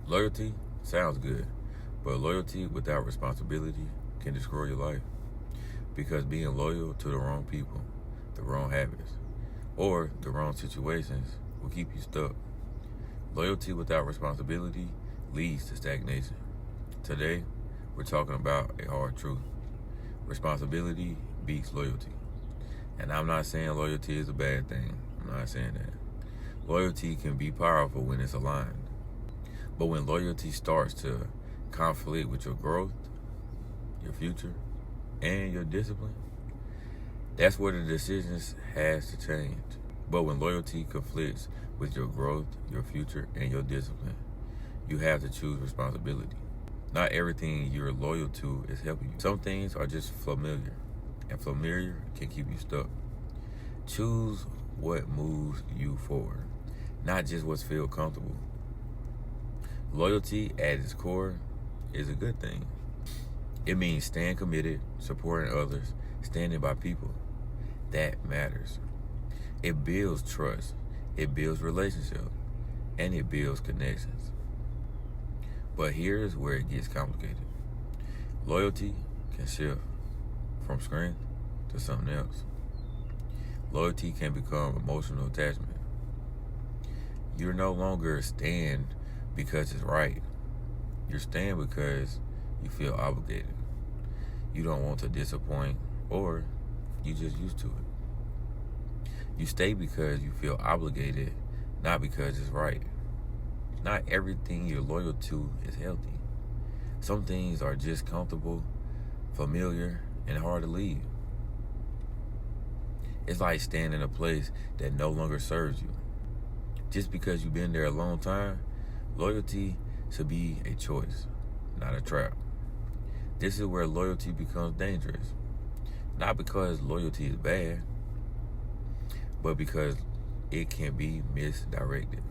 Loyalty sounds good, but loyalty without responsibility can destroy your life. Because being loyal to the wrong people, the wrong habits, or the wrong situations will keep you stuck. Loyalty without responsibility leads to stagnation. Today, we're talking about a hard truth. Responsibility beats loyalty. And I'm not saying loyalty is a bad thing. I'm not saying that. Loyalty can be powerful when it's aligned. But when loyalty starts to conflict with your growth, your future, and your discipline, that's where the decisions has to change. But when loyalty conflicts with your growth, your future, and your discipline, you have to choose responsibility. Not everything you're loyal to is helping you. Some things are just familiar, and familiar can keep you stuck. Choose what moves you forward, not just what feels comfortable. Loyalty at its core is a good thing. It means staying committed, supporting others, standing by people. That matters. It builds trust, it builds relationships, and it builds connections. But here's where it gets complicated. Loyalty can shift from strength to something else. Loyalty can become emotional attachment. You're no longer staying because it's right. You're staying because you feel obligated. You don't want to disappoint, or you just used to it. You stay because you feel obligated, not because it's right. Not everything you're loyal to is healthy. Some things are just comfortable, familiar, and hard to leave. It's like staying in a place that no longer serves you. Just because you've been there a long time, loyalty should be a choice, not a trap. This is where loyalty becomes dangerous. Not because loyalty is bad, but because it can be misdirected.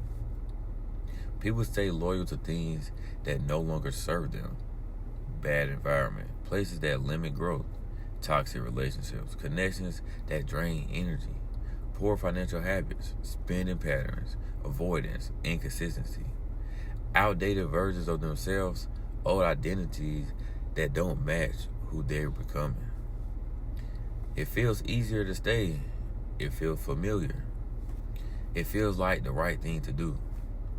People stay loyal to things that no longer serve them. Bad environment, places that limit growth, toxic relationships, connections that drain energy, poor financial habits, spending patterns, avoidance, inconsistency, outdated versions of themselves, old identities that don't match who they're becoming. It feels easier to stay. It feels familiar. It feels like the right thing to do.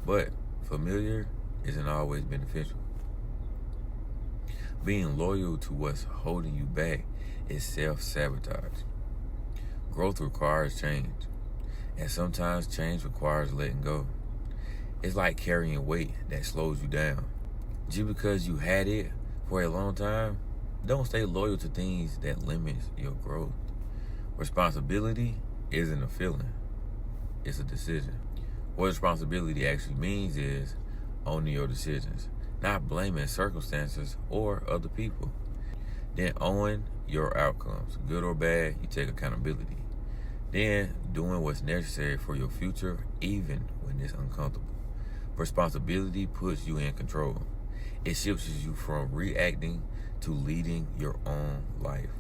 But familiar isn't always beneficial. Being loyal to what's holding you back is self-sabotage. Growth requires change, and sometimes change requires letting go. It's like carrying weight that slows you down. Just because you had it for a long time, don't stay loyal to things that limit your growth. Responsibility isn't a feeling, it's a decision. What responsibility actually means is owning your decisions, not blaming circumstances or other people. Then owning your outcomes, good or bad, you take accountability. Then doing what's necessary for your future, even when it's uncomfortable. Responsibility puts you in control. It shifts you from reacting to leading your own life.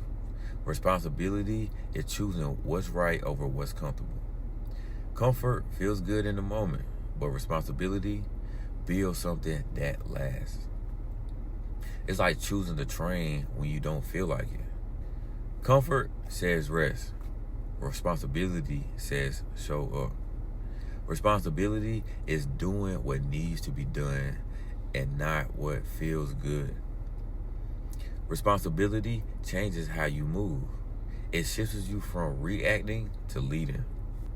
Responsibility is choosing what's right over what's comfortable. Comfort feels good in the moment, but responsibility builds something that lasts. It's like choosing the train when you don't feel like it. Comfort says rest. Responsibility says show up. Responsibility is doing what needs to be done and not what feels good. Responsibility changes how you move. It shifts you from reacting to leading.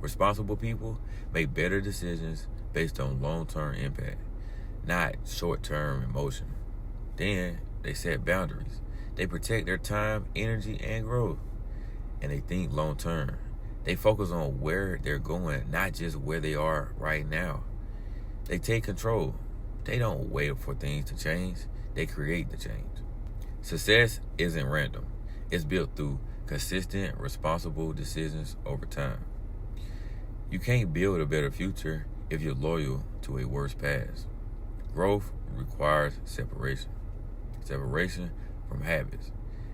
Responsible people make better decisions based on long-term impact, not short-term emotion. Then they set boundaries. They protect their time, energy, and growth. And they think long-term. They focus on where they're going, not just where they are right now. They take control. They don't wait for things to change. They create the change. Success isn't random. It's built through consistent, responsible decisions over time. You can't build a better future if you're loyal to a worse past. Growth requires separation. Separation from habits,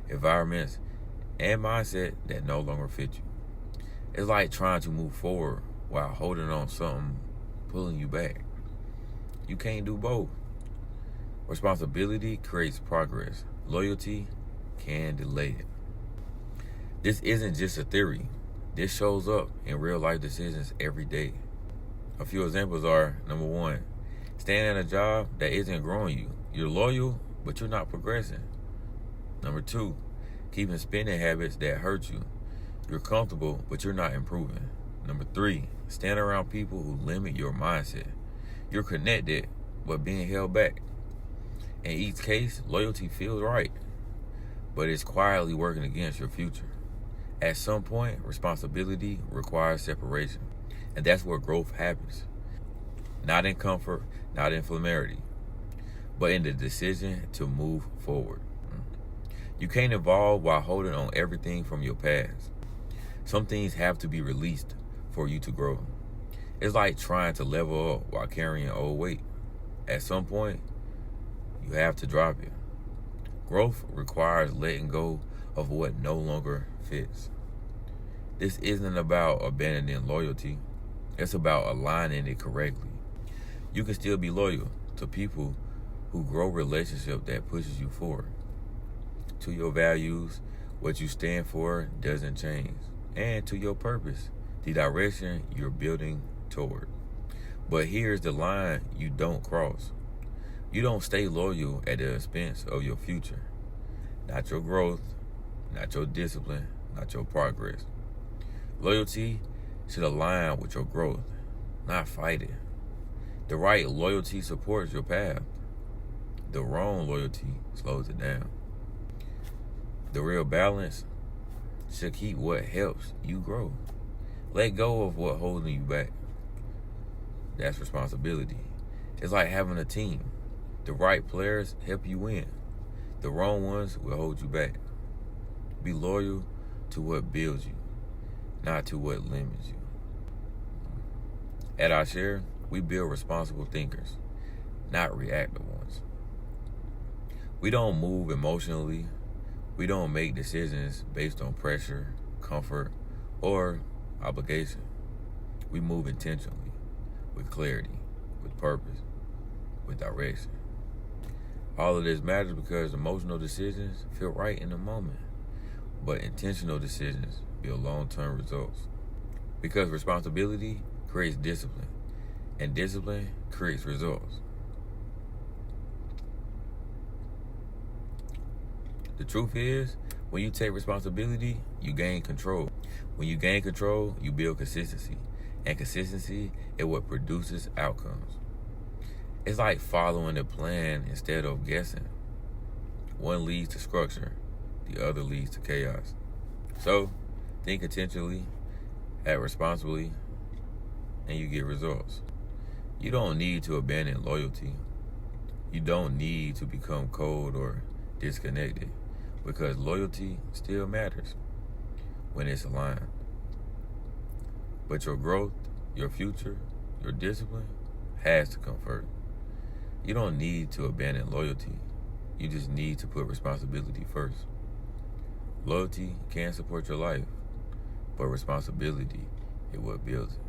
environments, and mindset that no longer fit you. It's like trying to move forward while holding on something pulling you back. You can't do both. Responsibility creates progress. Loyalty can delay it. This isn't just a theory. This shows up in real life decisions every day. A few examples are, number one, staying at a job that isn't growing you. You're loyal, but you're not progressing. Number two, keeping spending habits that hurt you. You're comfortable, but you're not improving. Number three, staying around people who limit your mindset. You're connected, but being held back. In each case, loyalty feels right, but it's quietly working against your future. At some point, responsibility requires separation, and that's where growth happens. Not in comfort, not in familiarity, but in the decision to move forward. You can't evolve while holding on everything from your past. Some things have to be released for you to grow. It's like trying to level up while carrying old weight. At some point, you have to drop it. Growth requires letting go of what no longer fits. This isn't about abandoning loyalty. It's about aligning it correctly. You can still be loyal to people who grow relationship that pushes you forward. To your values, what you stand for doesn't change. And to your purpose, the direction you're building toward. But here's the line you don't cross. You don't stay loyal at the expense of your future. Not your growth, not your discipline, not your progress. Loyalty should align with your growth, not fight it. The right loyalty supports your path. The wrong loyalty slows it down. The real balance should keep what helps you grow. Let go of what holding you back. That's responsibility. It's like having a team. The right players help you win. The wrong ones will hold you back. Be loyal to what builds you, not to what limits you. At iSHARE, we build responsible thinkers, not reactive ones. We don't move emotionally. We don't make decisions based on pressure, comfort, or obligation. We move intentionally, with clarity, with purpose, with direction. All of this matters because emotional decisions feel right in the moment, but intentional decisions build long-term results. Because responsibility creates discipline, and discipline creates results. The truth is, when you take responsibility, you gain control. When you gain control, you build consistency. And consistency is what produces outcomes. It's like following a plan instead of guessing. One leads to structure, the other leads to chaos. So, think intentionally, act responsibly, and you get results. You don't need to abandon loyalty. You don't need to become cold or disconnected, because loyalty still matters when it's aligned. But your growth, your future, your discipline has to come first. You don't need to abandon loyalty. You just need to put responsibility first. Loyalty can support your life, but responsibility is what builds it.